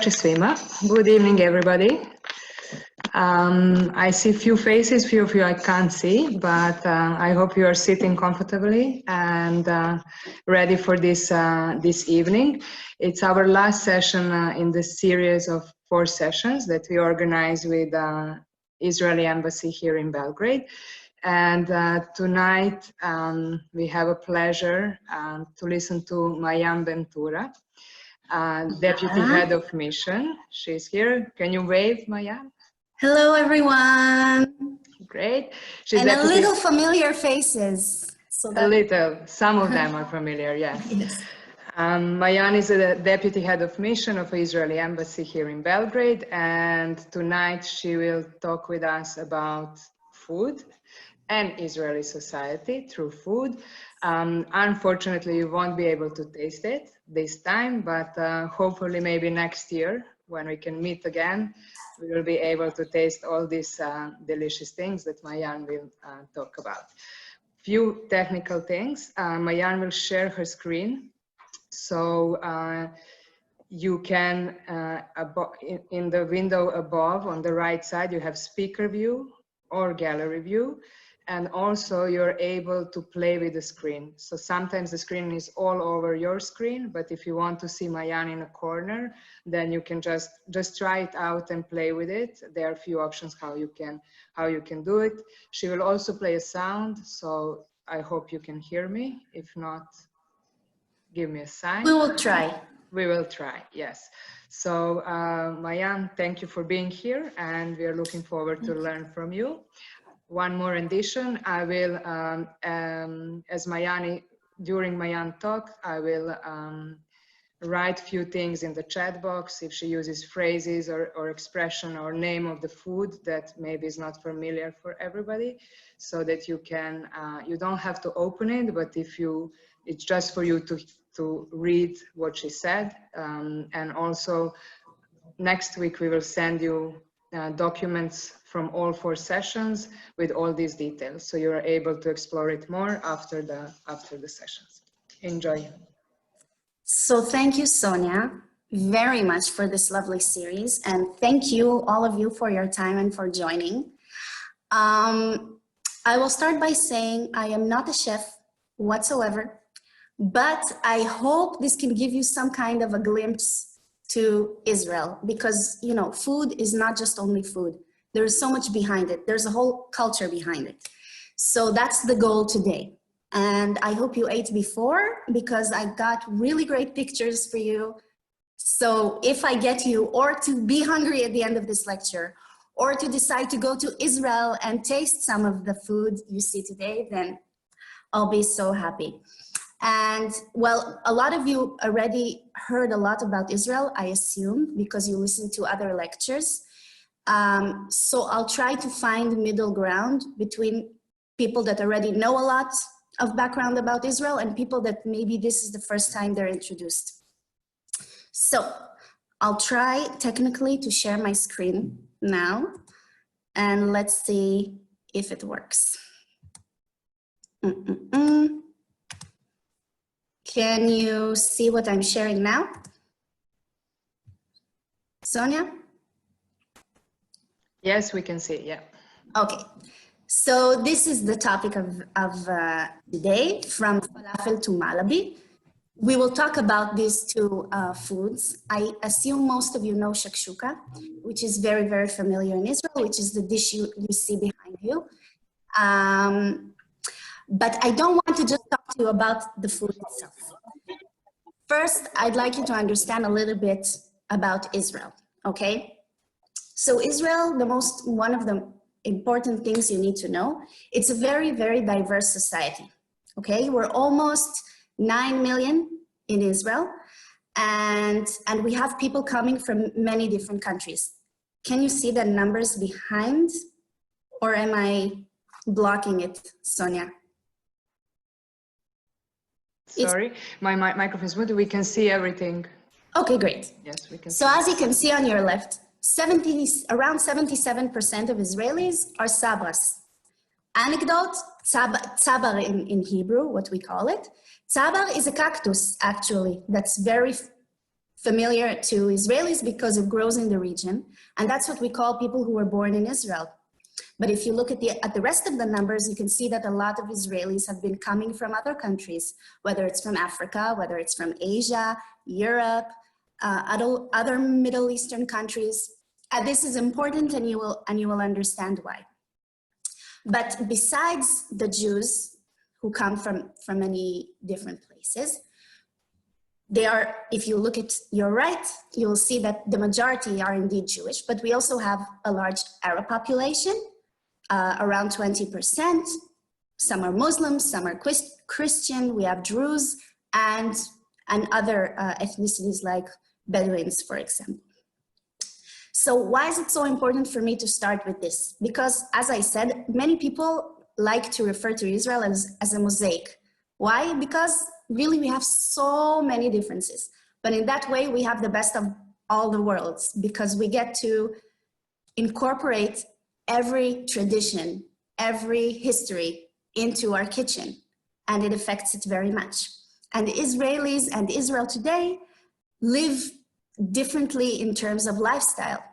veče svima. Good evening, everybody. I see few faces, few of you I can't see, but I hope you are sitting comfortably and ready for this evening. It's our last session in this series of 4 sessions that we organize with Israeli Embassy here in Belgrade. And tonight we have a pleasure to listen to Maayan Ben Tura, Deputy Head of Mission. She's here. Can you wave, Maayan? Hello, everyone. Great. She's and a little familiar faces. So a little. Some of them are familiar, yes. Yes. Maayan is the Deputy Head of Mission of the Israeli Embassy here in Belgrade, and tonight she will talk with us about food and Israeli society through food. Unfortunately, you won't be able to taste it this time, but hopefully maybe next year when we can meet again, we will be able to taste all these delicious things that Maayan will talk about. Few technical things. Maayan will share her screen. So you can, in the window above on the right side, you have speaker view or gallery view. And also you're able to play with the screen. So sometimes the screen is all over your screen, but if you want to see Maayan in a corner, then you can just try it out and play with it. There are a few options how you can do it. She will also play a sound, so I hope you can hear me. If not, give me a sign. We will try. We will try, yes. So Maayan, thank you for being here, and we are looking forward to learn from you. One more addition, I will, as Maayan, during Maayan talk, I will write few things in the chat box if she uses phrases or expression or name of the food that maybe is not familiar for everybody, so that you can, you don't have to open it, but it's just for you to read what she said. And also next week we will send you documents from all 4 sessions with all these details, so you are able to explore it more after the sessions. Enjoy. So thank you, Sonia, very much for this lovely series, and thank you, all of you, for your time and for joining. I will start by saying I am not a chef whatsoever, but I hope this can give you some kind of a glimpse to Israel, because, you know, food is not just only food. There's so much behind it. There's a whole culture behind it. So that's the goal today. And I hope you ate before, because I got really great pictures for you. So if I get you or to be hungry at the end of this lecture, or to decide to go to Israel and taste some of the food you see today, then I'll be so happy. And well, a lot of you already heard a lot about Israel, I assume, because you listened to other lectures. So I'll try to find middle ground between people that already know a lot of background about Israel and people that maybe this is the first time they're introduced. So I'll try technically to share my screen now, and let's see if it works. Can you see what I'm sharing now? Sonia? Yes, we can see, yeah. Okay, so this is the topic of today, from falafel to malabi. We will talk about these 2 foods. I assume most of you know shakshuka, which is very, very familiar in Israel, which is the dish you see behind you. But I don't want to just talk to you about the food itself. First, I'd like you to understand a little bit about Israel, okay? So Israel, one of the important things you need to know, it's a very, very diverse society, okay? We're almost 9 million in Israel, and we have people coming from many different countries. Can you see the numbers behind, or am I blocking it, Sonia? Sorry, my microphone is muted. We can see everything. Okay, great. Yes, we can. So as you can see on your left, around 77% of Israelis are sabras. Anecdote, tzabar in Hebrew, what we call it. Tzabar is a cactus, actually, that's very familiar to Israelis because it grows in the region. And that's what we call people who were born in Israel. But if you look at the rest of the numbers, you can see that a lot of Israelis have been coming from other countries, whether it's from Africa, whether it's from Asia, Europe, other Middle Eastern countries. This is important, and you will understand why. But besides the Jews who come from many different places, they are, if you look at your right, you will see that the majority are indeed Jewish, but we also have a large Arab population, around 20%. Some are Muslims, some are Christian, we have Druze, and other ethnicities like Bedouins, for example. So why is it so important for me to start with this? Because, as I said, many people like to refer to Israel as a mosaic. Why? Because really we have so many differences. But in that way, we have the best of all the worlds, because we get to incorporate every tradition, every history into our kitchen, and it affects it very much. And the Israelis and Israel today live differently in terms of lifestyle.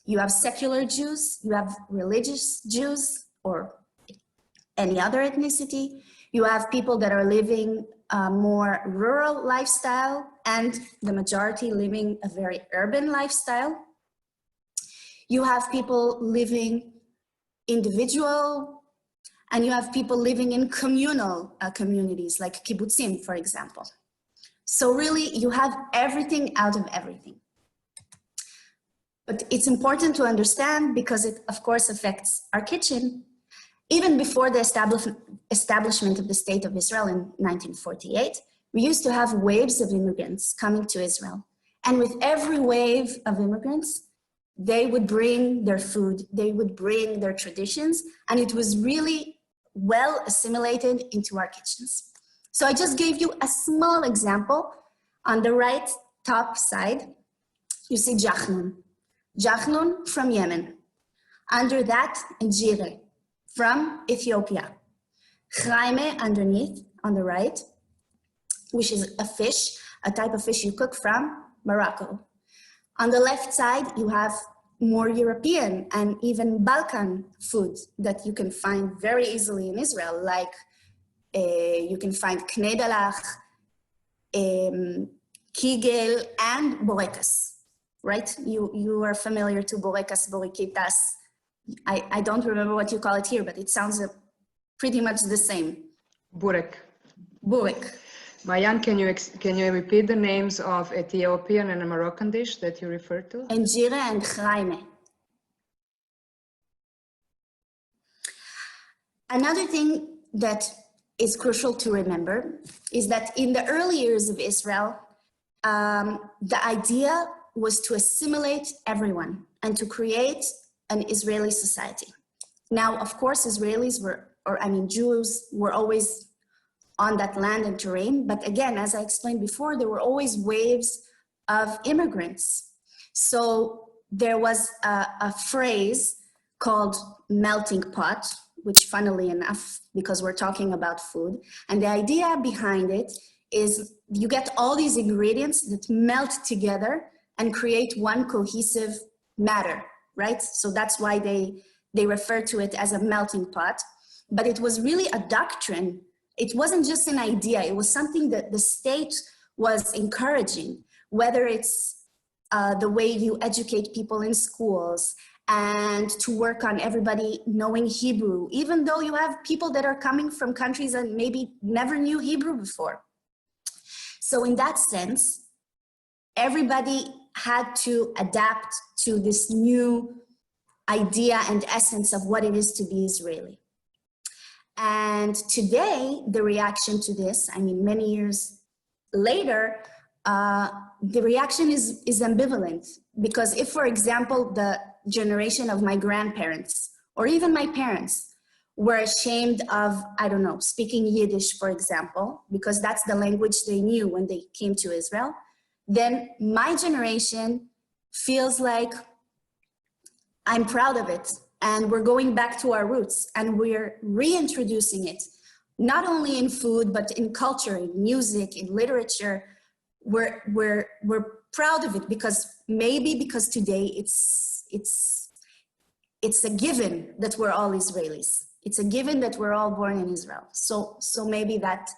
You have secular Jews, you have religious Jews, or any other ethnicity. You have people that are living a more rural lifestyle, and the majority living a very urban lifestyle. You have people living individual, and you have people living in communal communities like kibbutzim, for example. So really, you have everything out of everything. But it's important to understand, because it, of course, affects our kitchen. Even before the establishment of the State of Israel in 1948, we used to have waves of immigrants coming to Israel. And with every wave of immigrants, they would bring their food, they would bring their traditions, and it was really well assimilated into our kitchens. So I just gave you a small example. On the right top side, you see jachnun. Jachnun from Yemen. Under that, injire from Ethiopia. Chaime underneath, on the right, which is a fish, a type of fish you cook from Morocco. On the left side, you have more European and even Balkan food that you can find very easily in Israel, like you can find knedalach, kigel, and borekas, right? You are familiar to borekas, borikitas. I don't remember what you call it here, but it sounds pretty much the same. Burek. Burek. Maayan, can you repeat the names of Ethiopian and a Moroccan dish that you referred to? Injire and chaime. Another thing that is crucial to remember is that in the early years of Israel, the idea was to assimilate everyone and to create an Israeli society. Now, of course, Israelis Jews were always on that land and terrain. But again, as I explained before, there were always waves of immigrants. So there was a phrase called melting pot, which funnily enough, because we're talking about food, and the idea behind it is you get all these ingredients that melt together and create one cohesive matter, right? So that's why they refer to it as a melting pot. But it was really a doctrine. It wasn't just an idea. It was something that the state was encouraging, whether it's the way you educate people in schools and to work on everybody knowing Hebrew, even though you have people that are coming from countries that maybe never knew Hebrew before. So in that sense, everybody had to adapt to this new idea and essence of what it is to be Israeli. And today, the reaction to this, I mean, many years later, the reaction is ambivalent. Because if, for example, the generation of my grandparents, or even my parents, were ashamed of, I don't know, speaking Yiddish, for example, because that's the language they knew when they came to Israel, then my generation feels like I'm proud of it. And we're going back to our roots, and we're reintroducing it, not only in food, but in culture, in music, in literature, we're proud of it, because today it's a given that we're all Israelis. It's a given that we're all born in Israel. So maybe that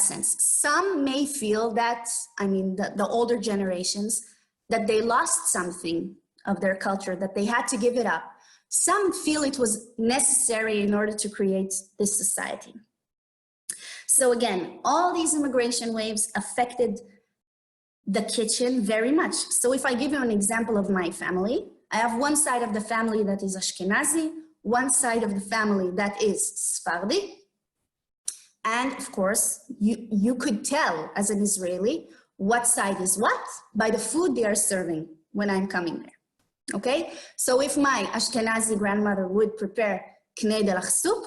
sense. Some may feel that, I mean, the older generations, that they lost something of their culture, that they had to give it up. Some feel it was necessary in order to create this society. So again, all these immigration waves affected the kitchen very much. So if I give you an example of my family, I have one side of the family that is Ashkenazi, one side of the family that is Sephardi. And of course, you could tell as an Israeli what side is what by the food they are serving when I'm coming there. Okay, so if my Ashkenazi grandmother would prepare knei delach soup,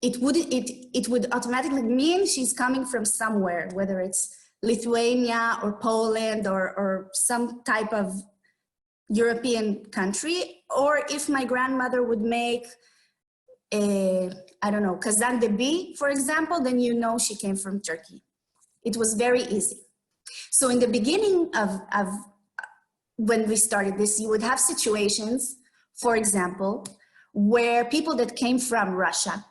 it would automatically mean she's coming from somewhere, whether it's Lithuania or Poland or some type of European country. Or if my grandmother would make I don't know, kazan debi, for example, then you know she came from Turkey. It was very easy. So in the beginning of when we started this, you would have situations, for example, where people that came from Russia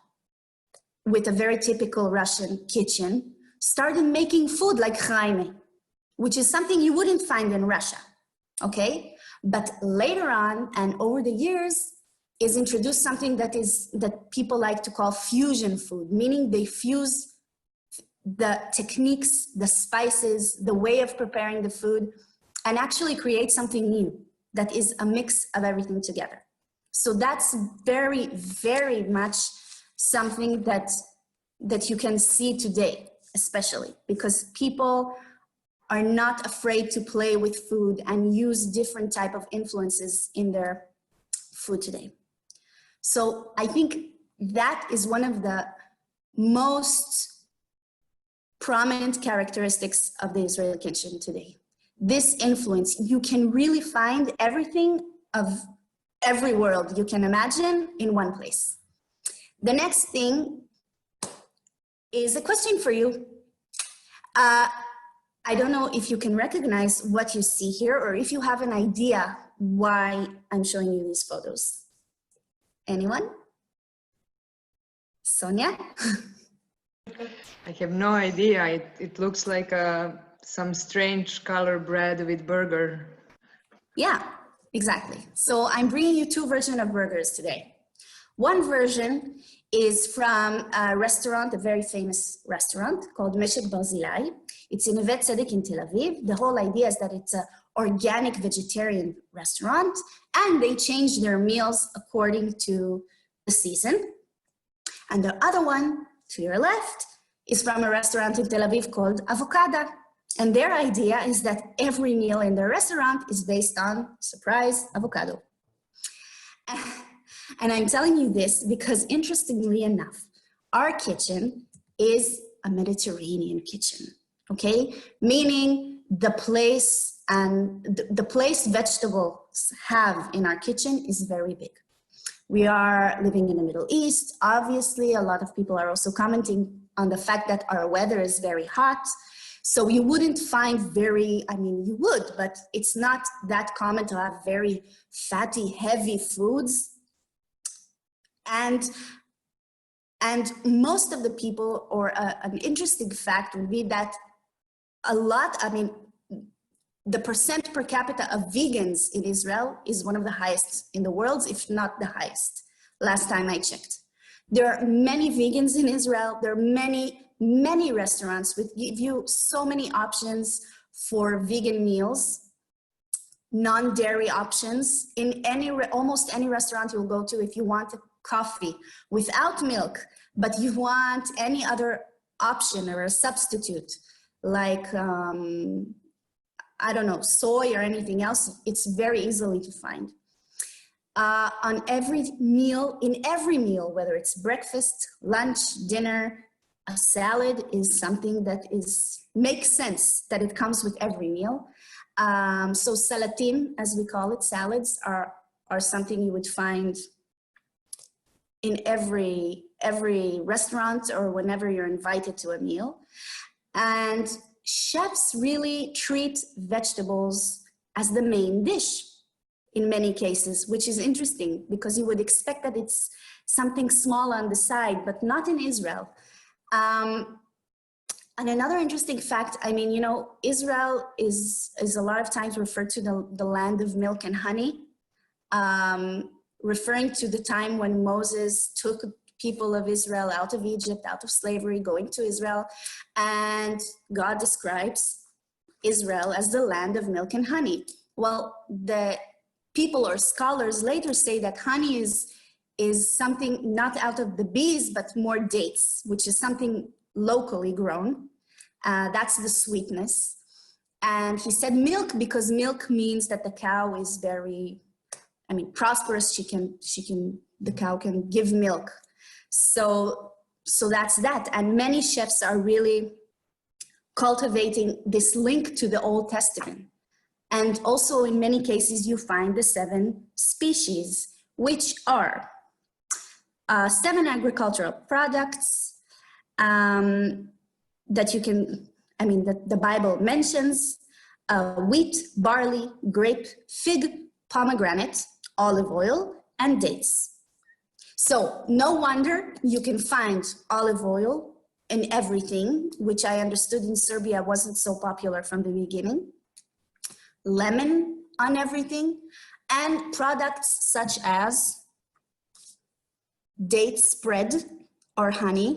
with a very typical Russian kitchen started making food like hranu, which is something you wouldn't find in Russia, okay? But later on, and over the years, is introduced something that people like to call fusion food, meaning they fuse the techniques, the spices, the way of preparing the food, and actually create something new that is a mix of everything together. So that's very, very much something that you can see today, especially because people are not afraid to play with food and use different type of influences in their food today. So I think that is one of the most prominent characteristics of the Israeli kitchen today. This influence, you can really find everything of every world you can imagine in one place. The next thing is a question for you. I don't know if you can recognize what you see here, or if you have an idea why I'm showing you these photos. Anyone? Sonia? I have no idea. It looks like some strange color bread with burger. Yeah, exactly. So I'm bringing you two versions of burgers today. One version is from a restaurant, a very famous restaurant called Meshek Barzilai. It's in Neve Tzedek in Tel Aviv. The whole idea is that it's an organic vegetarian restaurant, and they change their meals according to the season. And the other one, to your left, is from a restaurant in Tel Aviv called Avocada. And their idea is that every meal in their restaurant is based on, surprise, avocado. And I'm telling you this because, interestingly enough, our kitchen is a Mediterranean kitchen, okay? Meaning the place and the place vegetables have in our kitchen is very big. We are living in the Middle East. Obviously, a lot of people are also commenting on the fact that our weather is very hot. So you wouldn't find you would, but it's not that common to have very fatty, heavy foods. And most of the people, or an interesting fact would be that the percent per capita of vegans in Israel is one of the highest in the world, if not the highest, last time I checked. There are many vegans in Israel. There are many, many restaurants which give you so many options for vegan meals, non-dairy options. In almost any restaurant you'll go to, if you want a coffee without milk, but you want any other option or a substitute, like, I don't know, soy or anything else, it's very easily to find. On every meal, whether it's breakfast, lunch, dinner, a salad is something that makes sense that it comes with every meal. So salatim, as we call it, salads are something you would find in every restaurant or whenever you're invited to a meal. And chefs really treat vegetables as the main dish in many cases, which is interesting because you would expect that it's something small on the side, but not in Israel. And another interesting fact, I mean, you know, Israel is a lot of times referred to the land of milk and honey, referring to the time when Moses took people of Israel out of Egypt, out of slavery, going to Israel, and God describes Israel as the land of milk and honey. Well, the people or scholars later say that honey is something not out of the bees, but more dates, which is something locally grown. That's the sweetness. And he said milk because milk means that the cow is very, I mean, prosperous. The cow can give milk. So that's that. And many chefs are really cultivating this link to the Old Testament. And also in many cases, you find the 7 species, which are 7 agricultural products that you can, I mean, that the Bible mentions: wheat, barley, grape, fig, pomegranate, olive oil, and dates. So no wonder you can find olive oil in everything, which I understood in Serbia wasn't so popular from the beginning. Lemon on everything, and products such as date spread or honey,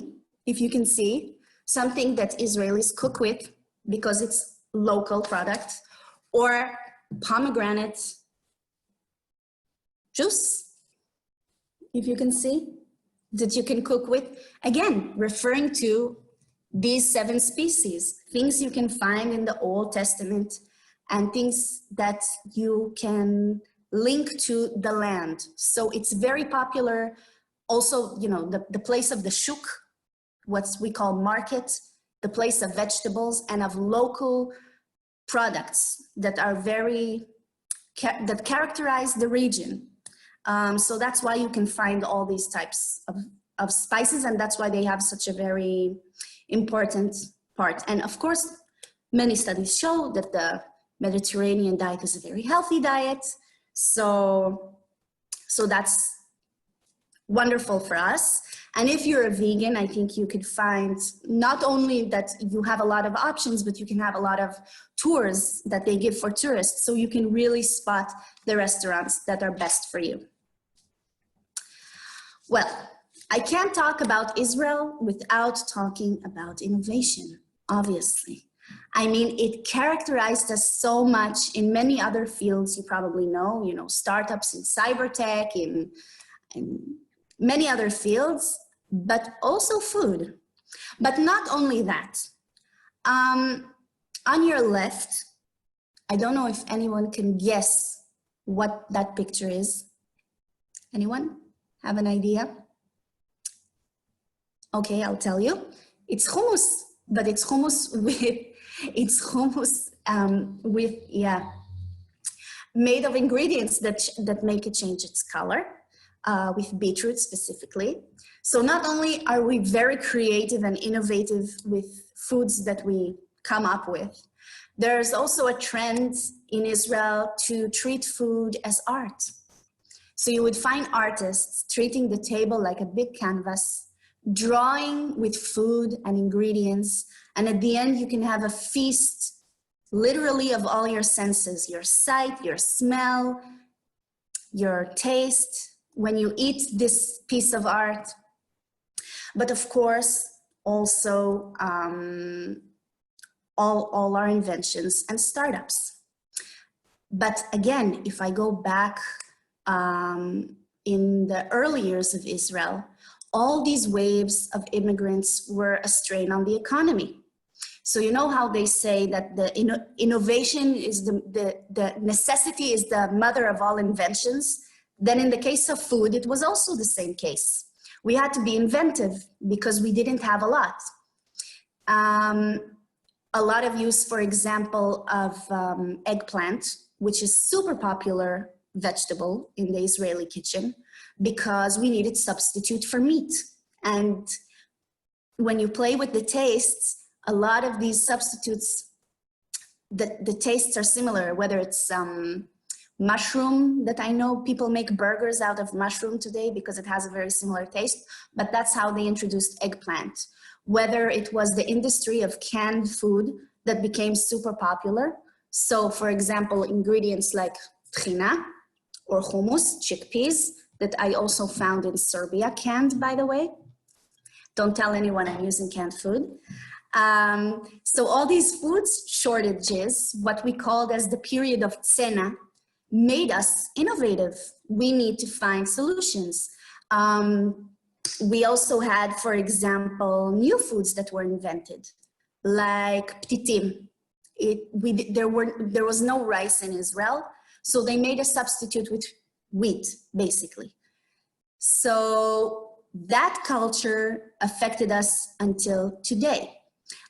if you can see, something that Israelis cook with because it's local product, or pomegranate juice, if you can see, that you can cook with, again, referring to these 7 species, things you can find in the Old Testament and things that you can link to the land. So it's very popular. Also, you know, the place of the shuk, what we call market, the place of vegetables and of local products that are that characterize the region. So that's why you can find all these types of spices, and that's why they have such a very important part. And of course, many studies show that the Mediterranean diet is a very healthy diet. So that's wonderful for us. And if you're a vegan, I think you could find not only that you have a lot of options, but you can have a lot of tours that they give for tourists. So you can really spot the restaurants that are best for you. Well, I can't talk about Israel without talking about innovation, obviously. I mean, it characterized us so much in many other fields you probably know, you know, startups in cyber tech, in many other fields, but also food. But not only that. On your left, I don't know if anyone can guess what that picture is. Anyone have an idea? Okay, I'll tell you. It's hummus, but it's hummus with made of ingredients that make it change its color, with beetroot specifically. So not only are we very creative and innovative with foods that we come up with, there's also a trend in Israel to treat food as art. So you would find artists treating the table like a big canvas, drawing with food and ingredients, and at the end you can have a feast literally of all your senses, your sight, your smell, your taste, when you eat this piece of art. But of course, also all our inventions and startups. But again, if I go back in the early years of Israel, all these waves of immigrants were a strain on the economy. So you know how they say that the innovation is the necessity is the mother of all inventions? Then in the case of food, it was also the same case. We had to be inventive because we didn't have a lot. A lot of use, for example, of eggplant, which is super popular vegetable in the Israeli kitchen because we needed substitute for meat. And when you play with the tastes, a lot of these substitutes, the tastes are similar, whether it's mushroom, that I know people make burgers out of mushroom today because it has a very similar taste, but that's how they introduced eggplant. Whether it was the industry of canned food that became super popular. So for example, ingredients like trina or hummus, chickpeas, that I also found in Serbia, canned, by the way. Don't tell anyone I'm using canned food. So all these foods shortages, what we called as the period of cena, made us innovative. We need to find solutions. We also had, for example, new foods that were invented, like ptitim. There was no rice in Israel, so they made a substitute with wheat, basically. So that culture affected us until today.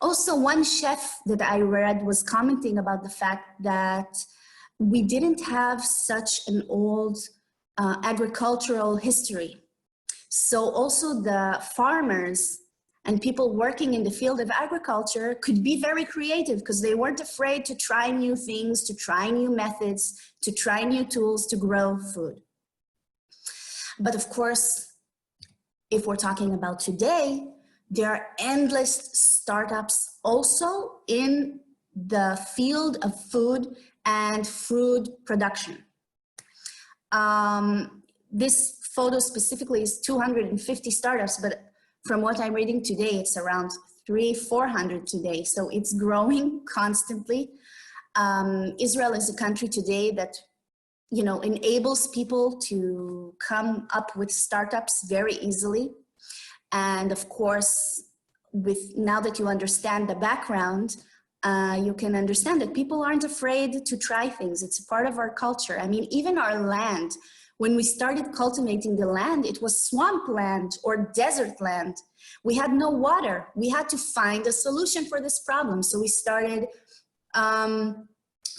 Also, one chef that I read was commenting about the fact that we didn't have such an old agricultural history. So also the farmers and people working in the field of agriculture could be very creative because they weren't afraid to try new things, to try new methods, to try new tools to grow food. But of course, if we're talking about today, there are endless startups also in the field of food and food production. This photo specifically is 250 startups, but from what I'm reading today, it's around 300-400 today. So it's growing constantly. Israel is a country today that, you know, enables people to come up with startups very easily. And of course, now that you understand the background, you can understand that people aren't afraid to try things. It's a part of our culture. I mean, even our land, when we started cultivating the land, it was swamp land or desert land. We had no water. We had to find a solution for this problem. So we started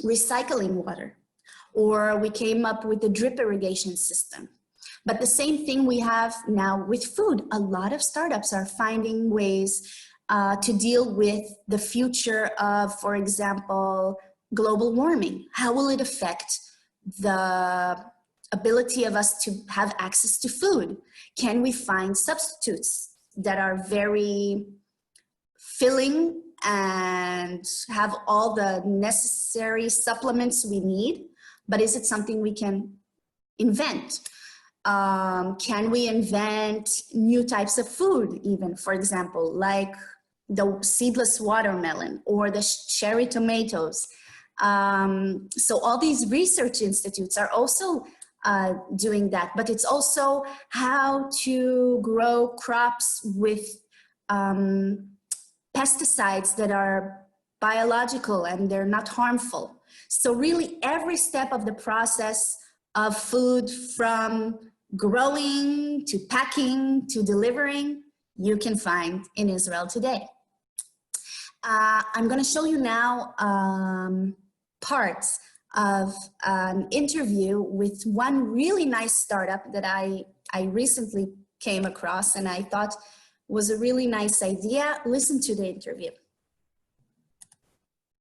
recycling water, or we came up with the drip irrigation system. But the same thing we have now with food. A lot of startups are finding ways to deal with the future of, for example, global warming. How will it affect the ability of us to have access to food? Can we find substitutes that are very filling and have all the necessary supplements we need? But is it something we can invent? Can we invent new types of food even, for example, like the seedless watermelon or the cherry tomatoes? So all these research institutes are also doing that, but it's also how to grow crops with pesticides that are biological and they're not harmful. So really every step of the process of food, from growing to packing to delivering, you can find in Israel today. I'm going to show you now parts of an interview with one really nice startup that I recently came across and I thought was a really nice idea. Listen to the interview.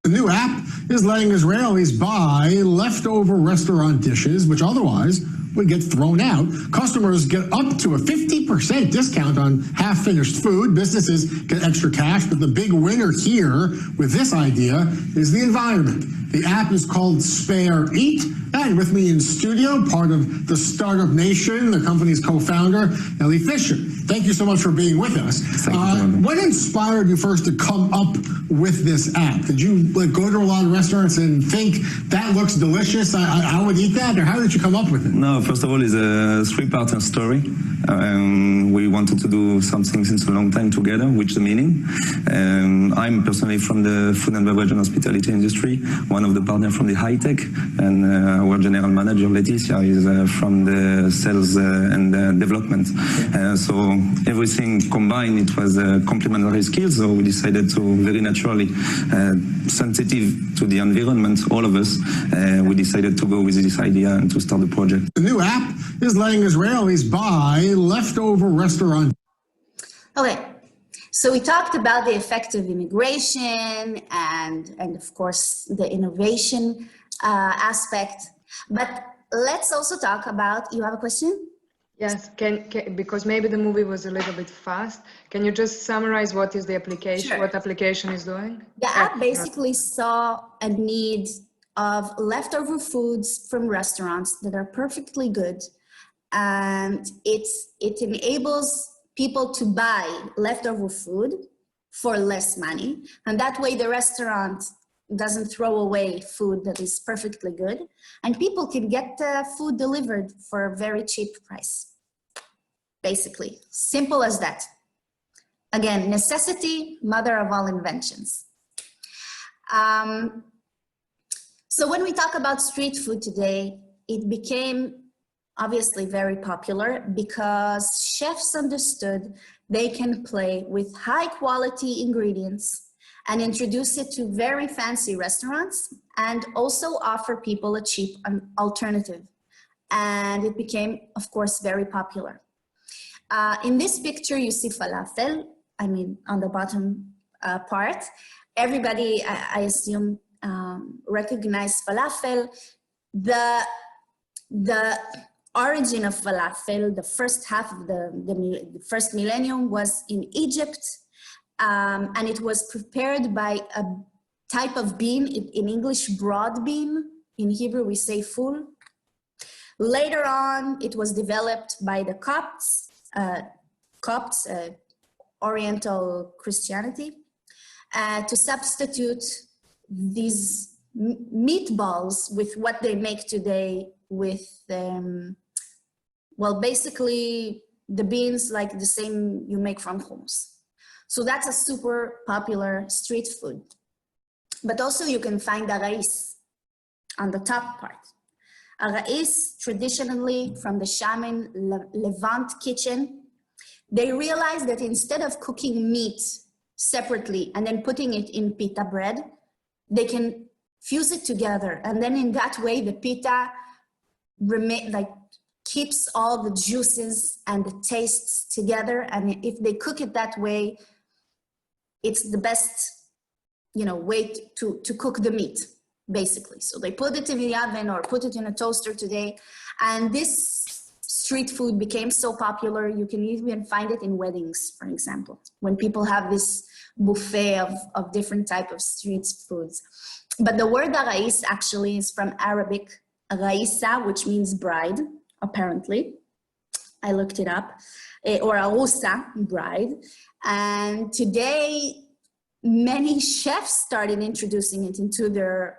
The new app is letting Israelis buy leftover restaurant dishes, which otherwise would get thrown out. Customers get up to a 50% discount on half-finished food. Businesses get extra cash, but the big winner here with this idea is the environment. The app is called Spare Eat, and with me in studio, part of the Startup Nation, the company's co-founder, Ellie Fisher. Thank you so much for being with us. What inspired you first to come up with this app? Did you go to a lot of restaurants and think, that looks delicious, I would eat that? Or how did you come up with it? No, first of all, it's a three-part story. We wanted to do something since a long time together, which the meaning. I'm personally from the food and beverage and hospitality industry, one of the partners from the high-tech, and our general manager, Leticia, is from the sales and development. So everything combined, it was complementary skills, so we decided to very naturally, sensitive to the environment, all of us, we decided to go with this idea and to start the project. The new app is letting Israelis buy leftover restaurant. Okay, So we talked about the effect of immigration and of course the innovation aspect, but let's also talk about, you have a question? Yes, because maybe the movie was a little bit fast. Can you just summarize what is the application, Sure. what application is doing? The app basically saw a need of leftover foods from restaurants that are perfectly good, and it enables people to buy leftover food for less money, and that way the restaurant doesn't throw away food that is perfectly good, and people can get food delivered for a very cheap price. Basically, simple as that. Again, necessity, mother of all inventions. So when we talk about street food today, it became obviously very popular because chefs understood they can play with high quality ingredients and introduce it to very fancy restaurants and also offer people a cheap alternative. And it became, of course, very popular. In this picture, you see falafel, I mean, on the bottom part. Everybody, I assume, recognize falafel. The origin of falafel, the first half of the first millennium was in Egypt, and it was prepared by a type of bean, in English, broad bean. In Hebrew, we say ful. Later on, it was developed by the Copts, Oriental Christianity, to substitute these meatballs with what they make today with, well, basically the beans like the same you make from hummus. So that's a super popular street food. But also you can find arrais on the top part. Arrais, traditionally from the Shaman Levant kitchen, they realized that instead of cooking meat separately and then putting it in pita bread, they can fuse it together. And then in that way, the pita keeps all the juices and the tastes together. And if they cook it that way, it's the best, way to cook the meat, basically. So they put it in the oven or put it in a toaster today. And this street food became so popular, you can even find it in weddings, for example, when people have this buffet of different type of street foods. But the word arrais actually is from Arabic, raisa, which means bride, apparently. I looked it up, or arusa, bride. And today, many chefs started introducing it into their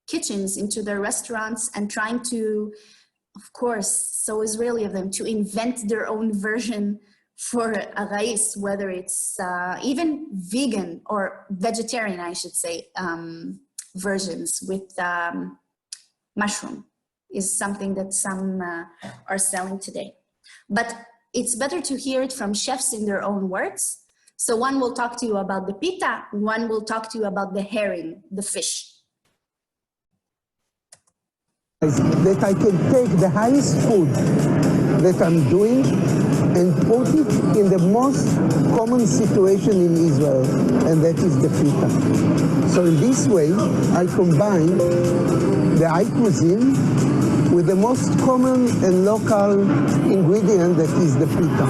kitchens, into their restaurants, and trying to, of course, so Israeli of them, to invent their own version for arrais, whether it's even vegan or vegetarian, I should say, versions with mushroom is something that some are selling today. But it's better to hear it from chefs in their own words. So one will talk to you about the pita, one will talk to you about the herring, the fish. That I can take the highest food that I'm doing and put it in the most common situation in Israel, and that is the pita. So in this way, I combine the high cuisine with the most common and local ingredient that is the pita.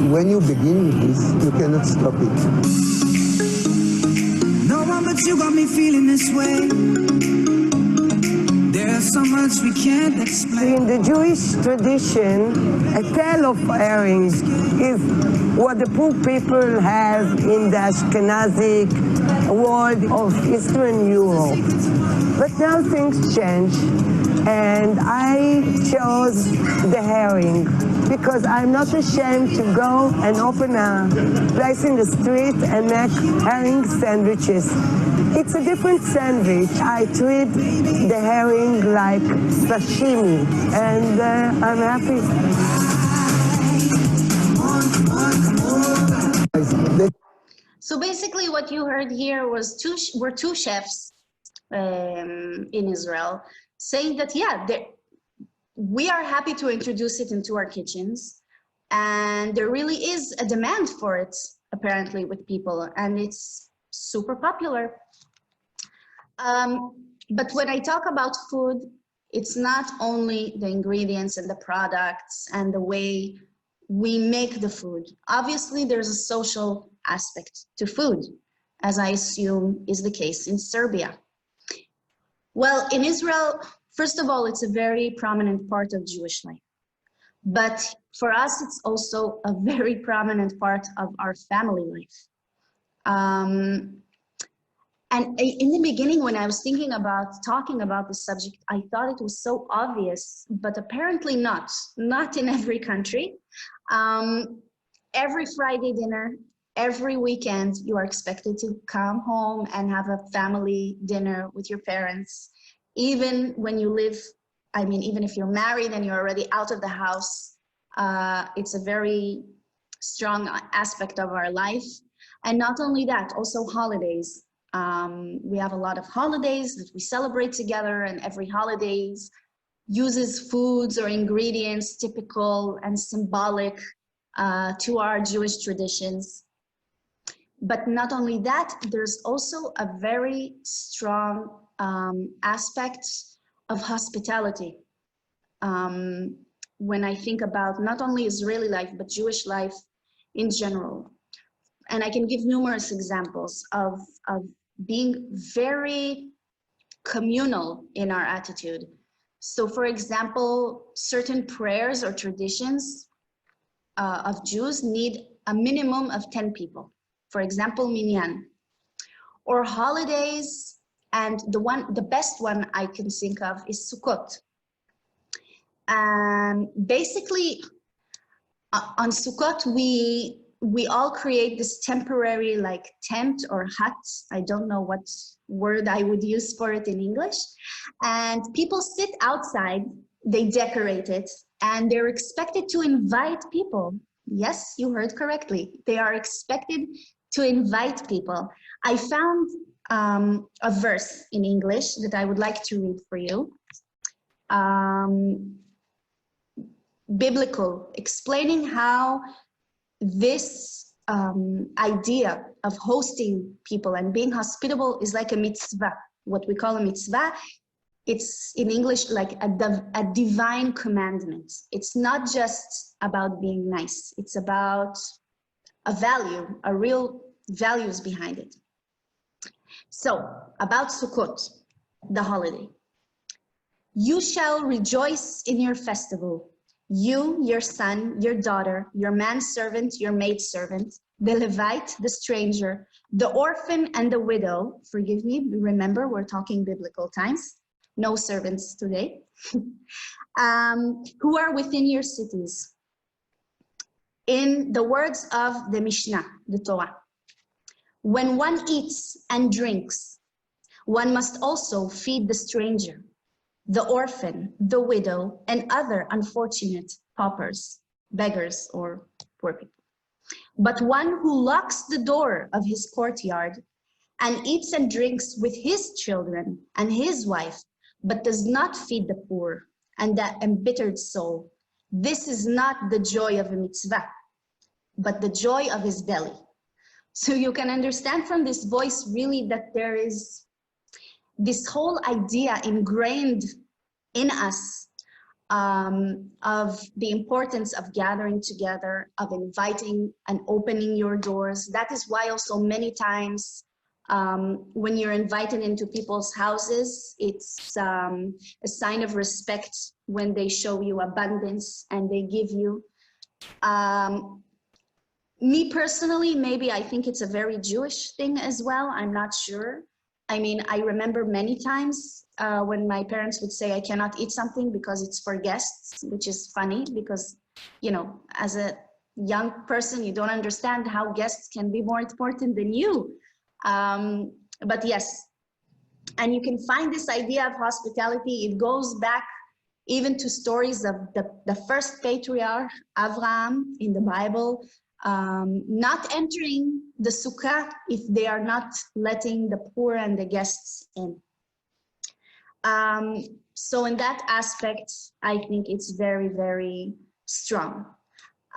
When you begin with this, you cannot stop it. No one but you got me feeling this way. There's so much we can't explain. In the Jewish tradition, a tail of herring is what the poor people have in the Ashkenazic world of Eastern Europe. But now things change, and I chose the herring because I'm not ashamed to go and open a place in the street and make herring sandwiches. It's a different sandwich. I treat the herring like sashimi, and I'm happy. So basically what you heard here was two chefs in Israel saying that, yeah, we are happy to introduce it into our kitchens. And there really is a demand for it, apparently, with people, and it's super popular. But when I talk about food, it's not only the ingredients and the products and the way we make the food. Obviously, there's a social aspect to food, as I assume is the case in Serbia. Well, in Israel, first of all, it's a very prominent part of Jewish life. But for us, it's also a very prominent part of our family life. And in the beginning, when I was thinking about talking about the subject, I thought it was so obvious, but apparently not in every country. Every Friday dinner, every weekend, you are expected to come home and have a family dinner with your parents. Even when you live, I mean, even if you're married and you're already out of the house, it's a very strong aspect of our life. And not only that, also holidays. We have a lot of holidays that we celebrate together, and every holidays uses foods or ingredients typical and symbolic to our Jewish traditions. But not only that, there's also a very strong aspect of hospitality. When I think about not only Israeli life, but Jewish life in general. And I can give numerous examples of being very communal in our attitude. So for example, certain prayers or traditions of Jews need a minimum of 10 people. For example, minyan. Or holidays, and the best one I can think of is Sukkot. Basically, on Sukkot, we all create this temporary like tent or hut. I don't know what word I would use for it in English. And people sit outside, they decorate it, and they're expected to invite people. Yes, you heard correctly. They are expected to invite people. I found a verse in English that I would like to read for you. Biblical, explaining how this idea of hosting people and being hospitable is like a mitzvah. What we call a mitzvah, it's in English like a divine commandment. It's not just about being nice. It's about a value, a real values behind it. So about Sukkot, the holiday. You shall rejoice in your festival. You, your son, your daughter, your manservant, your maidservant, the Levite, the stranger, the orphan and the widow. Forgive me, remember we're talking biblical times. No servants today. Who are within your cities. In the words of the Mishnah, the Torah, when one eats and drinks, one must also feed the stranger, the orphan, the widow, and other unfortunate paupers, beggars, or poor people. But one who locks the door of his courtyard and eats and drinks with his children and his wife, but does not feed the poor and that embittered soul, this is not the joy of a mitzvah, but the joy of his belly. So you can understand from this voice really that there is this whole idea ingrained in us of the importance of gathering together, of inviting and opening your doors. That is why also many times when you're invited into people's houses, it's a sign of respect when they show you abundance and they give you. Me personally, maybe I think it's a very Jewish thing as well. I'm not sure. I mean, I remember many times when my parents would say I cannot eat something because it's for guests, which is funny because, you know, as a young person, you don't understand how guests can be more important than you. But yes, and you can find this idea of hospitality. It goes back even to stories of the first patriarch, Abraham, in the Bible, not entering the sukkah if they are not letting the poor and the guests in. So in that aspect, I think it's very, very strong.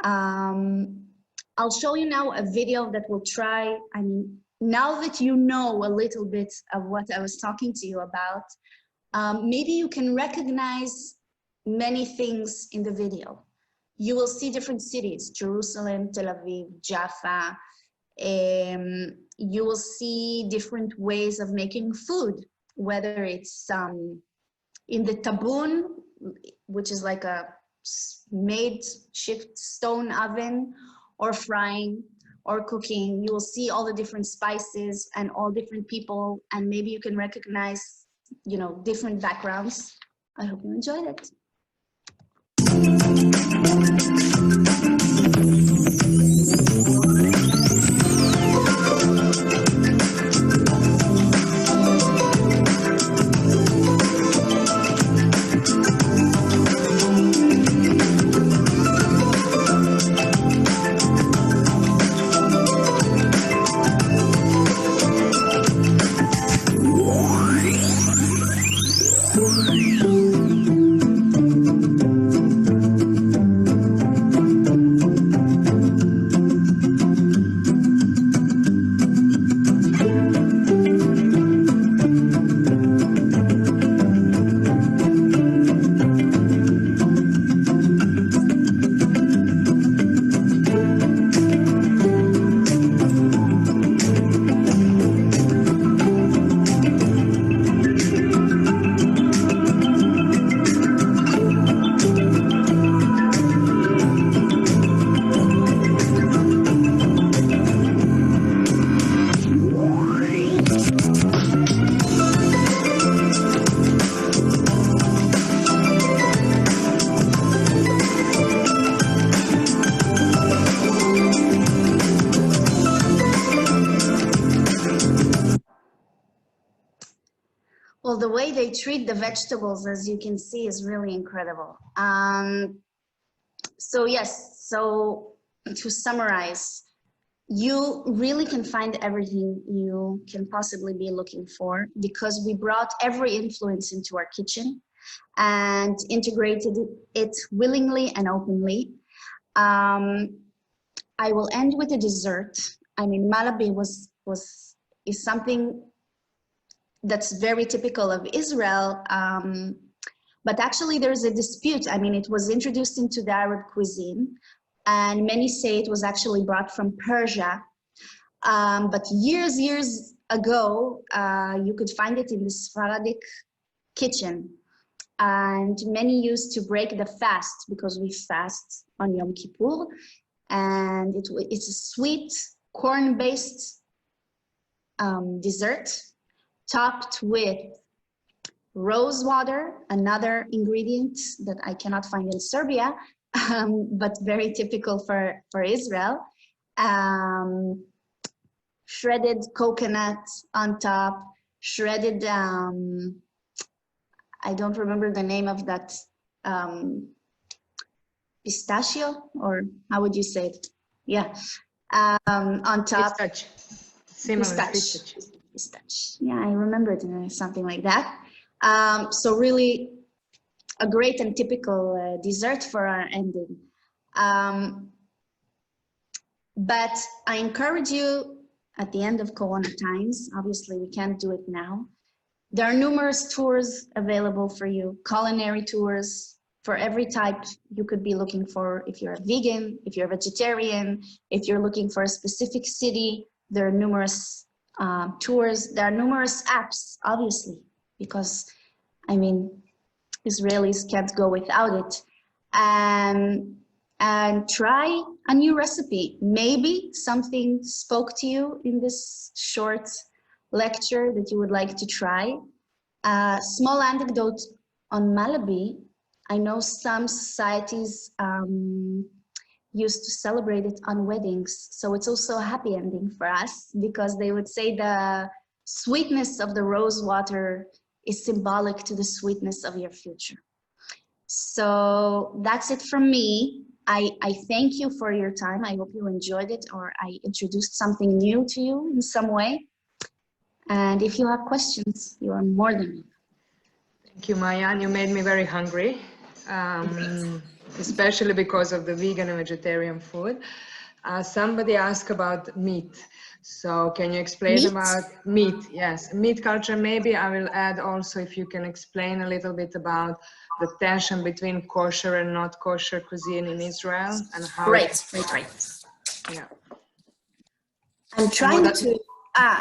I'll show you now a video that will try, I mean, now that you know a little bit of what I was talking to you about, maybe you can recognize many things in the video. You will see different cities, Jerusalem, Tel Aviv, Jaffa. You will see different ways of making food, whether it's in the tabun, which is like a makeshift stone oven, or frying, or cooking. You will see all the different spices and all different people, and maybe you can recognize, you know, different backgrounds. I hope you enjoyed it. Well, the way they treat the vegetables, as you can see, is really incredible. So yes, so to summarize, you really can find everything you can possibly be looking for, because we brought every influence into our kitchen and integrated it willingly and openly. I will end with a dessert. I mean, malabi is something that's very typical of Israel, but actually there's a dispute. I mean, it was introduced into the Arab cuisine, and many say it was actually brought from Persia. But years ago, you could find it in the Sephardic kitchen. And many used to break the fast, because we fast on Yom Kippur. And it's a sweet corn-based dessert, topped with rose water, another ingredient that I cannot find in Serbia, but very typical for Israel. Shredded coconut on top, shredded, I don't remember the name of that, pistachio, or how would you say it? Yeah, on top. Pistachio. Similar pistachio. Yeah, I remember it, something like that. So really a great and typical dessert for our ending. But I encourage you, at the end of Corona times, obviously we can't do it now, there are numerous tours available for you, culinary tours for every type you could be looking for. If you're a vegan, if you're a vegetarian, if you're looking for a specific city, there are numerous tours. There are numerous apps, obviously, because, I mean, Israelis can't go without it. And try a new recipe. Maybe something spoke to you in this short lecture that you would like to try. Small anecdote on malabi. I know some societies used to celebrate it on weddings. So it's also a happy ending for us, because they would say the sweetness of the rose water is symbolic to the sweetness of your future. So that's it from me. I thank you for your time. I hope you enjoyed it, or I introduced something new to you in some way. And if you have questions, you are more than welcome. Thank you, Maayan. You made me very hungry. especially because of the vegan and vegetarian food. Somebody asked about meat. So can you explain about meat? Yes, meat culture. Maybe I will add also if you can explain a little bit about the tension between kosher and not kosher cuisine in Israel and how. Right. Yeah. I'm trying to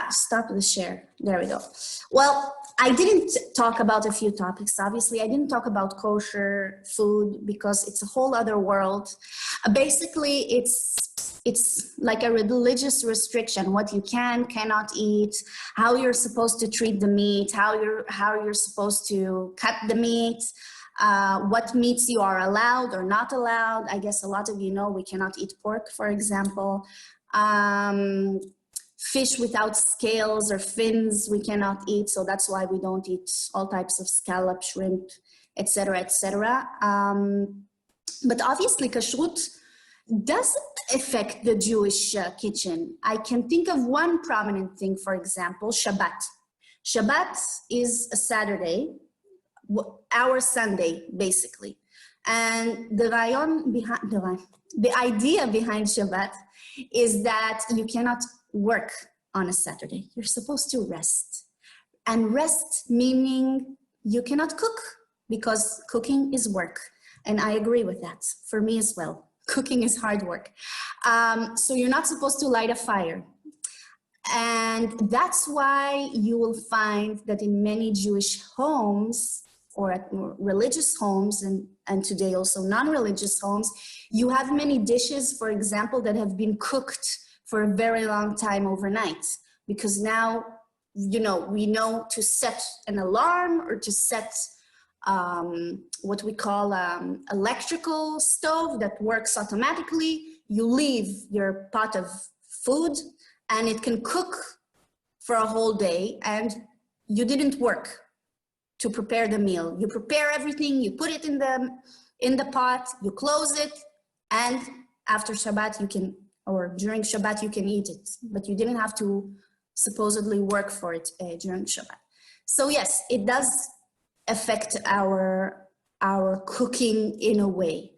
stop the share. There we go. Well, I didn't talk about a few topics. Obviously, I didn't talk about kosher food because it's a whole other world. Basically, it's like a religious restriction, what you cannot eat, how you're supposed to treat the meat, how you're supposed to cut the meat, what meats you are allowed or not allowed. I guess a lot of you know we cannot eat pork, for example. Fish without scales or fins we cannot eat, so that's why we don't eat all types of scallop, shrimp, etc., etc. But obviously kashrut doesn't affect the Jewish kitchen. I can think of one prominent thing, for example, Shabbat. Shabbat is a Saturday, our Sunday, basically. And the idea behind Shabbat is that you cannot work on a Saturday. You're supposed to rest. And rest meaning you cannot cook because cooking is work. And I agree with that, for me as well. Cooking is hard work. So you're not supposed to light a fire. And that's why you will find that in many Jewish homes or at religious homes and today also non-religious homes, you have many dishes, for example, that have been cooked for a very long time overnight. Because now, you know, we know to set an alarm or to set what we call electrical stove that works automatically. You leave your pot of food and it can cook for a whole day and you didn't work to prepare the meal. You prepare everything, you put it in the pot, you close it, and after Shabbat you can, or during Shabbat you can eat it, but you didn't have to supposedly work for it during Shabbat. So yes, it does affect our cooking in a way.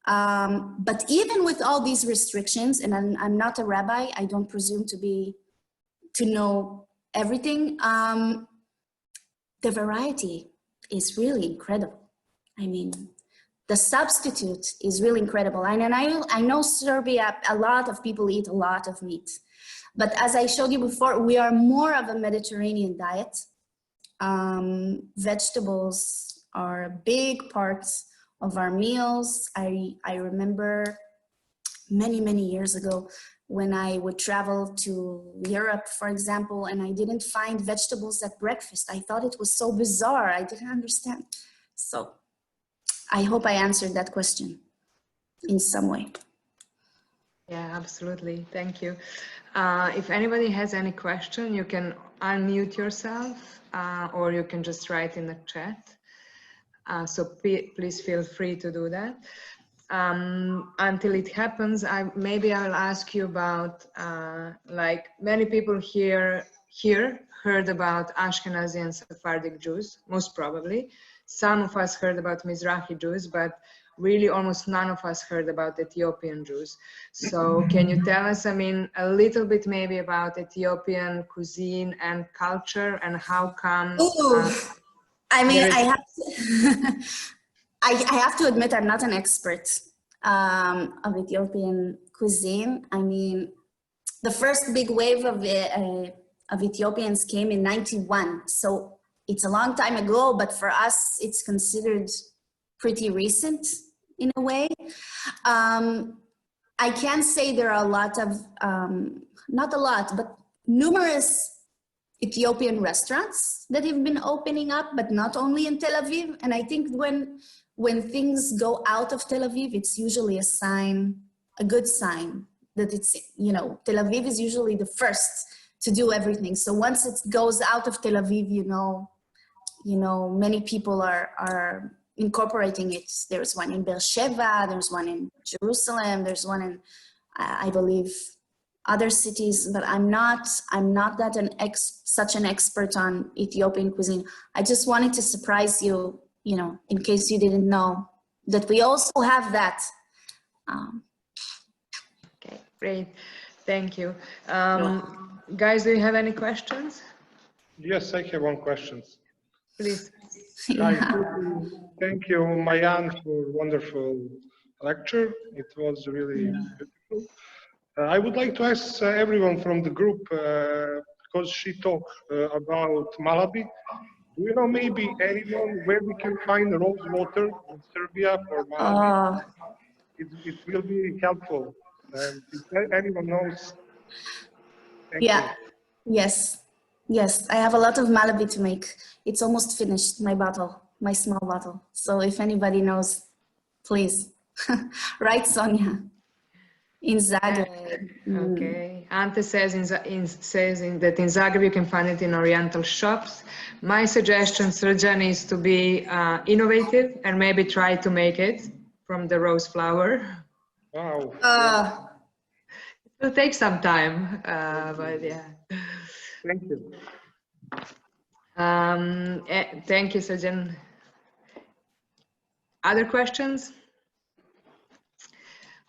But even with all these restrictions, and I'm not a rabbi, I don't presume to know everything, the variety is really incredible. I mean, the substitute is really incredible. And I know Serbia, a lot of people eat a lot of meat. But as I showed you before, we are more of a Mediterranean diet. Vegetables are a big part of our meals. I remember many years ago when I would travel to Europe, for example, and I didn't find vegetables at breakfast. I thought it was so bizarre. I didn't understand. So I hope I answered that question in some way. Yeah, absolutely. Thank you. If anybody has any question, you can unmute yourself or you can just write in the chat. So please feel free to do that. Until it happens, maybe I will ask you about, like many people here heard about Ashkenazi and Sephardic Jews, most probably. Some of us heard about Mizrahi Jews, but really almost none of us heard about Ethiopian Jews. So can you tell us, I mean, a little bit maybe about Ethiopian cuisine and culture and how come... I mean, I have to admit I'm not an expert of Ethiopian cuisine. I mean, the first big wave of Ethiopians came in '91. So it's a long time ago, but for us, it's considered pretty recent in a way. I can say there are a lot of, not a lot, but numerous Ethiopian restaurants that have been opening up, but not only in Tel Aviv. And I think when things go out of Tel Aviv, it's usually a sign, a good sign that it's, you know, Tel Aviv is usually the first to do everything. So once it goes out of Tel Aviv, you know, many people are incorporating it. There's one in Beersheba, there's one in Jerusalem, there's one in, I believe, other cities, but I'm not that such an expert on Ethiopian cuisine. I just wanted to surprise you, you know, in case you didn't know that we also have that. Okay, great. Thank you. Guys, do you have any questions? Yes, I have one question. Please. Hi, thank you, Maayan, for wonderful lecture. It was really beautiful. I would like to ask everyone from the group, because she talked about malabi. Do you know maybe anyone where we can find rose water in Serbia for malabi? It will be helpful. And if anyone knows, thank you. Yes, I have a lot of malabi to make. It's almost finished, my bottle, my small bottle. So if anybody knows, please. Right, Sonia? In Zagreb. Okay. Ante says that in Zagreb you can find it in Oriental shops. My suggestion, Srđan, is to be innovative and maybe try to make it from the rose flower. Wow. It will take some time, but yeah. Thank you. Thank you, Srđan. Other questions?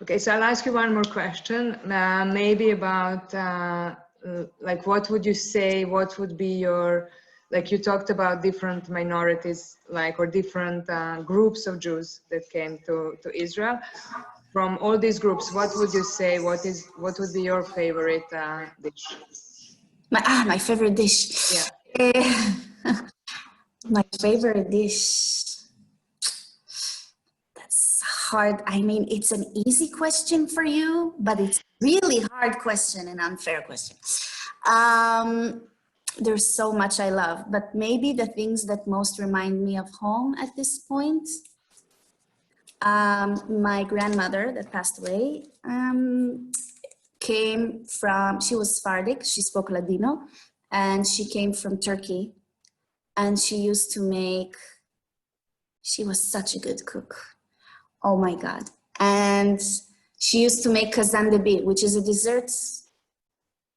Okay, so I'll ask you one more question, maybe about like what would you say, what would be your, like you talked about different minorities, like, or different groups of Jews that came to Israel. From all these groups, what would you say, what would be your favorite dish? My favorite dish. Yeah. My favorite dish. That's hard. I mean, it's an easy question for you, but it's really hard question and unfair question. There's so much I love, but maybe the things that most remind me of home at this point. My grandmother that passed away came from, she was Sephardic, she spoke Ladino, and she came from Turkey. And she used to make, she was such a good cook. Oh my God. And she used to make kazandebi, which is a dessert.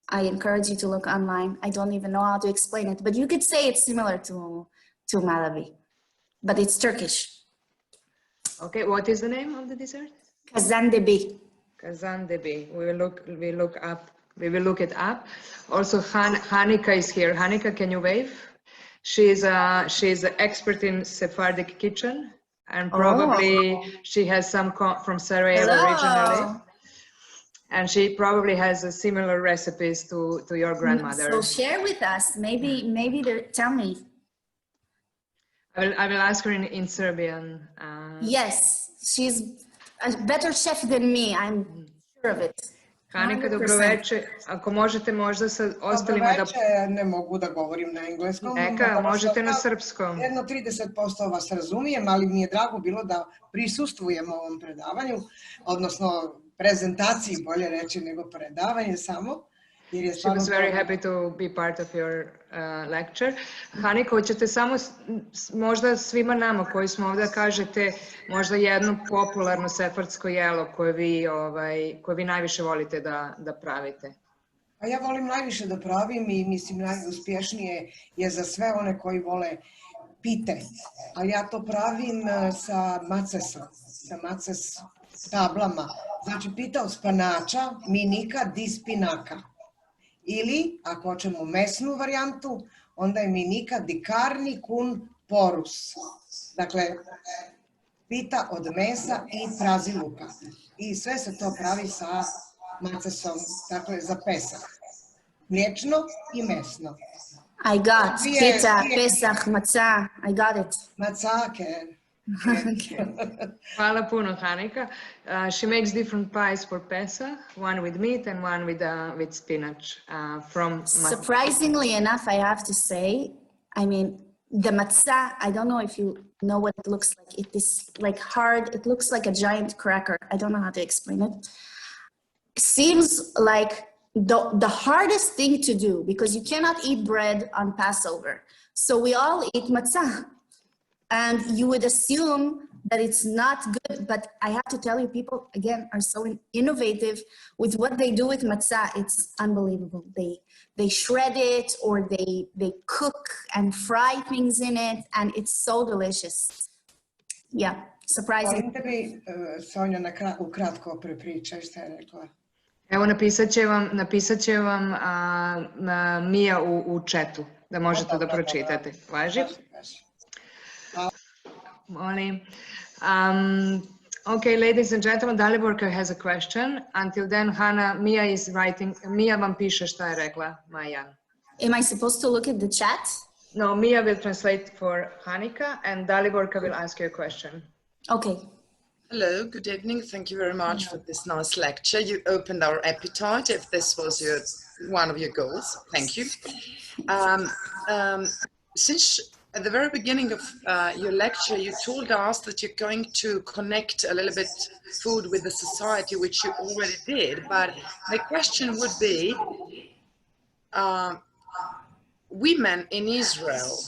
I encourage you to look online. I don't even know how to explain it, but you could say it's similar to malabi, but it's Turkish. Okay, what is the name of the dessert? Kazandebi. Kazandebi. We will look it up. Also, Hanika is here. Hanika, can you wave? She's an expert in Sephardic kitchen, and probably she has some from Sarajevo originally. And she probably has a similar recipes to your grandmother. So share with us. Maybe tell me. I will ask her in Serbian. Yes, she's a better chef than me. I'm sure of it. Hanika, dobro večer. Ako možete možda sa ostalima da... Dobro večer, ne mogu da govorim na engleskom. Neka, možete na srpskom. Jedno 30% vas razumijem, ali mi je drago bilo da prisustvujem ovom predavanju, odnosno prezentaciji, bolje reći nego predavanje samo. She was very happy to be part of your lecture. Hanika, hoćete samo možda svima nama koji smo ovdje kažete možda jedno popularno sefardsko jelo koje vi najviše volite da pravite? A ja volim najviše da pravim i mislim najuspješnije je za sve one koji vole pite. Ali ja to pravim sa macesom, sa maces tablama. Znači pita od spanača, minika di spinaka. Ili, ako hoćemo mesnu varijantu, onda je minika di carni kun porus. Dakle, pita od mesa i praziluka. I sve se to pravi sa macesom, dakle, za Pesah. Mliječno i mesno. I got pita, Pesach, matzah. I got it. Matzah, okay. Hvala puno, Hanika. She makes different pies for Pesach, one with meat and one with spinach. Surprisingly enough, I have to say, I mean, the matzah, I don't know if you know what it looks like. It is like hard, it looks like a giant cracker. I don't know how to explain it. It seems like the hardest thing to do because you cannot eat bread on Passover. So we all eat matzah. And you would assume that it's not good, but I have to tell you, people, again, are so innovative with what they do with matzah. It's unbelievable. They shred it or they cook and fry things in it, and it's so delicious. Yeah, surprising. Molim te mi, Sonja, ukratko prepričaj šta je rekla. Evo, napisat će vam Mija u chatu, da možete da pročitate. Važi? Molim. Okay, ladies and gentlemen, Daliborka has a question. Until then, Hannah, Mia is writing. Mia vam piše šta je rekla Maayan. Am I supposed to look at the chat? No, Mia will translate for Hanika, and Daliborka will ask you a question. Okay. Hello, good evening. Thank you very much for this nice lecture. You opened our appetite, if this was one of your goals. Thank you. Since at the very beginning of your lecture, you told us that you're going to connect a little bit food with the society, which you already did. But my question would be, women in Israel,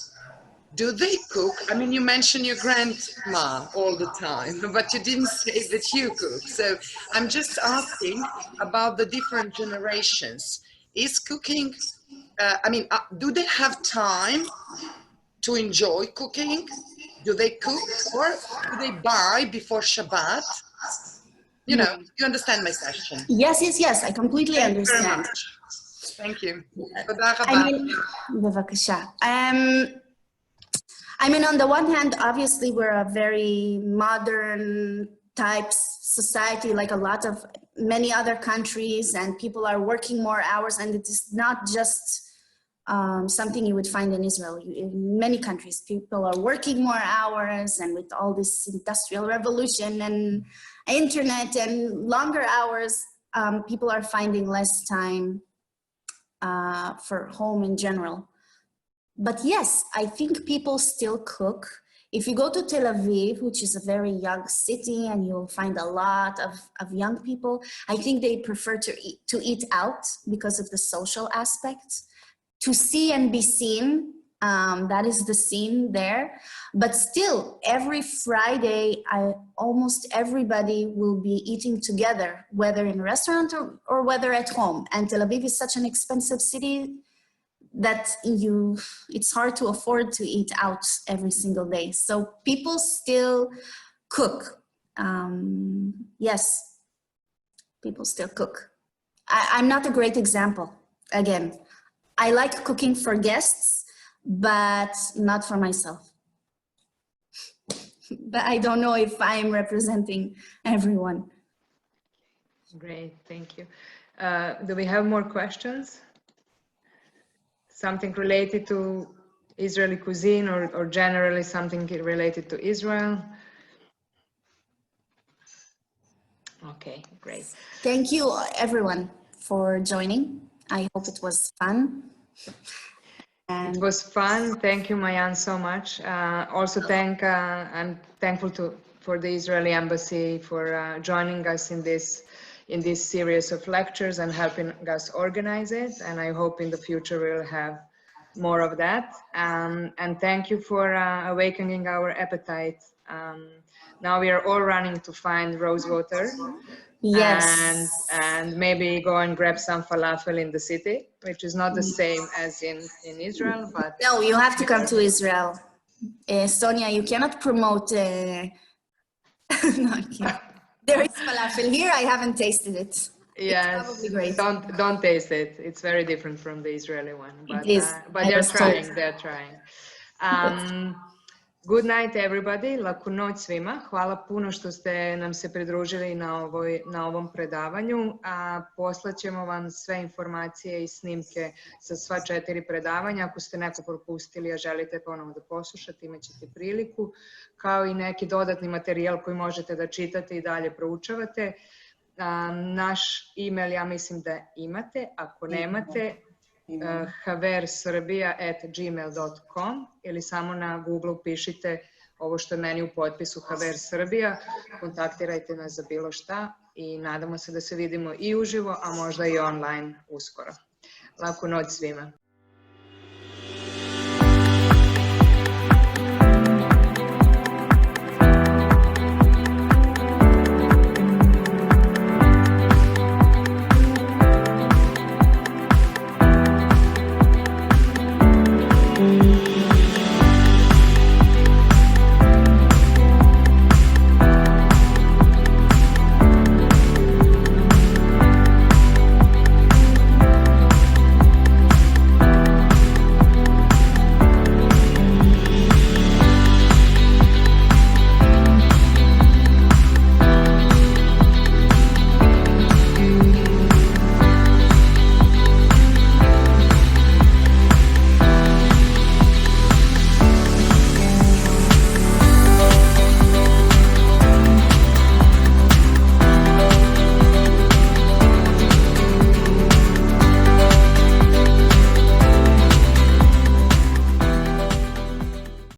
do they cook? I mean, you mentioned your grandma all the time, but you didn't say that you cook. So I'm just asking about the different generations. Is cooking, do they have time to enjoy cooking? Do they cook, or do they buy before Shabbat? You know, you understand my question. Yes, I completely understand. Thank you. I mean, on the one hand, obviously, we're a very modern type society, like many other countries, and people are working more hours, and it is not just something you would find in Israel. In many countries, people are working more hours, and with all this industrial revolution and internet and longer hours, people are finding less time for home in general. But yes, I think people still cook. If you go to Tel Aviv, which is a very young city, and you'll find a lot of young people, I think they prefer to eat out because of the social aspect. To see and be seen, that is the scene there. But still, every Friday, almost everybody will be eating together, whether in a restaurant or whether at home. And Tel Aviv is such an expensive city that it's hard to afford to eat out every single day. So people still cook. Yes, people still cook. I'm not a great example. Again, I like cooking for guests, but not for myself. But I don't know if I'm representing everyone. Great, thank you. Do we have more questions? Something related to Israeli cuisine, or generally something related to Israel? Okay, great. Thank you, everyone, for joining. I hope it was fun. And it was fun. Thank you, Maayan, so much. Also, I'm thankful for the Israeli Embassy for joining us in this series of lectures and helping us organize it. And I hope in the future we'll have more of that. And thank you for awakening our appetite. Now we are all running to find rose water. Yes. And maybe go and grab some falafel in the city, which is not the same as in Israel, but... No, you have to come to Israel. Sonia, you cannot promote... No, I can't. There is falafel here, I haven't tasted it. Yes, it's probably great. Don't taste it. It's very different from the Israeli one, but they're trying. Good night everybody, laku noć svima. Hvala puno što ste nam se pridružili na ovom predavanju. Poslaćemo vam sve informacije i snimke sa sva 4 predavanja. Ako ste neko propustili, a želite ponovo da poslušate, imat ćete priliku, kao i neki dodatni materijal koji možete da čitate i dalje proučavate. Naš e-mail, ja mislim da imate, ako nemate, haversrbija@gmail.com ili samo na Google pišite ovo što je meni u potpisu Haver Srbija, kontaktirajte nas za bilo šta i nadamo se da se vidimo i uživo, a možda i online uskoro. Laku noć svima.